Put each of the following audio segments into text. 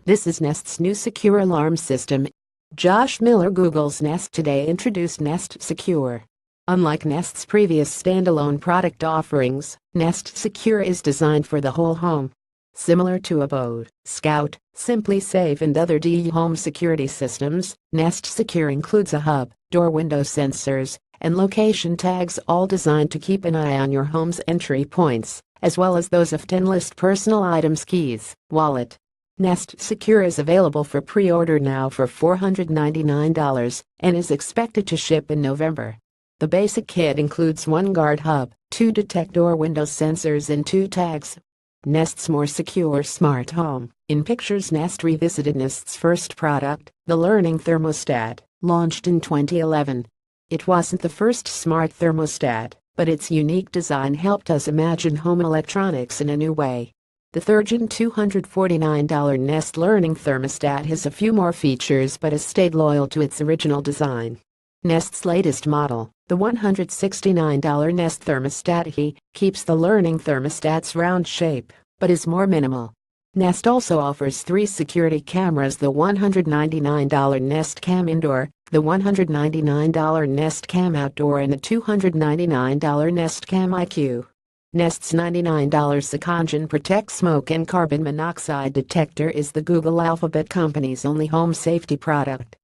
This is Nest's new secure alarm system. Josh Miller, Google's Nest Today, introduced Nest Secure. Unlike Nest's previous standalone product offerings, Nest Secure is designed for the whole home. Similar to Abode, Scout, Simply Safe and other DE home security systems, Nest Secure includes a hub, door window sensors, and location tags, all designed to keep an eye on your home's entry points, as well as those of 10 list personal items, keys, wallet. Nest Secure is available for pre-order now for $499 and is expected to ship in November. The basic kit includes one guard hub, 2 detect door window sensors and 2 tags. Nest's more secure smart home. In pictures, Nest revisited Nest's first product, the Learning Thermostat, launched in 2011. It wasn't the first smart thermostat, but its unique design helped us imagine home electronics in a new way. The third-gen $249 Nest Learning Thermostat has a few more features but has stayed loyal to its original design. Nest's latest model, the $169 Nest Thermostat, keeps the Learning Thermostat's round shape, but is more minimal. Nest also offers 3 security cameras: the $199 Nest Cam Indoor, the $199 Nest Cam Outdoor, and the $299 Nest Cam IQ. Nest's $99 Secongen Protect Smoke and Carbon Monoxide Detector is the Google Alphabet company's only home safety product.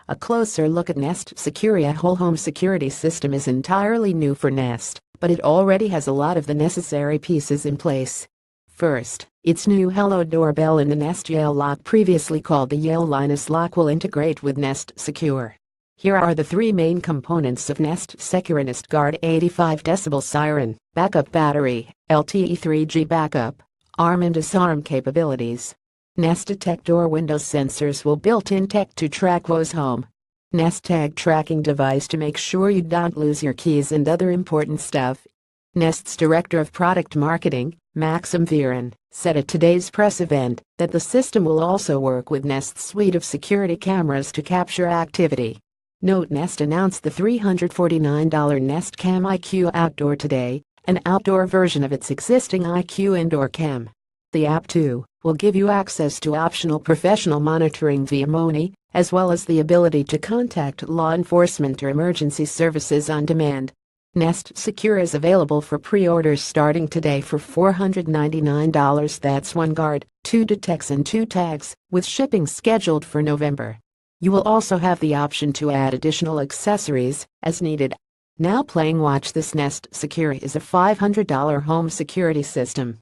A closer look at Nest Secure. A whole home security system is entirely new for Nest, but it already has a lot of the necessary pieces in place. First, its new Hello Doorbell and the Nest Yale Lock, previously called the Yale Linus Lock, will integrate with Nest Secure. Here are the 3 main components of Nest Secure: Nest Guard 85 decibel siren, backup battery, LTE 3G backup, arm and disarm capabilities. Nest Detect door window sensors will built-in tech to track who's home. Nest Tag tracking device to make sure you don't lose your keys and other important stuff. Nest's Director of Product Marketing, Maxim Viren, said at today's press event that the system will also work with Nest's suite of security cameras to capture activity. Note: Nest announced the $349 Nest Cam IQ Outdoor today, an outdoor version of its existing IQ Indoor Cam. The app, too, will give you access to optional professional monitoring via MONI, as well as the ability to contact law enforcement or emergency services on demand. Nest Secure is available for pre-orders starting today for $499. That's 1 guard, 2 detects and 2 tags, with shipping scheduled for November. You will also have the option to add additional accessories as needed. Now playing. Watch This. Nest Secure is a $500 home security system.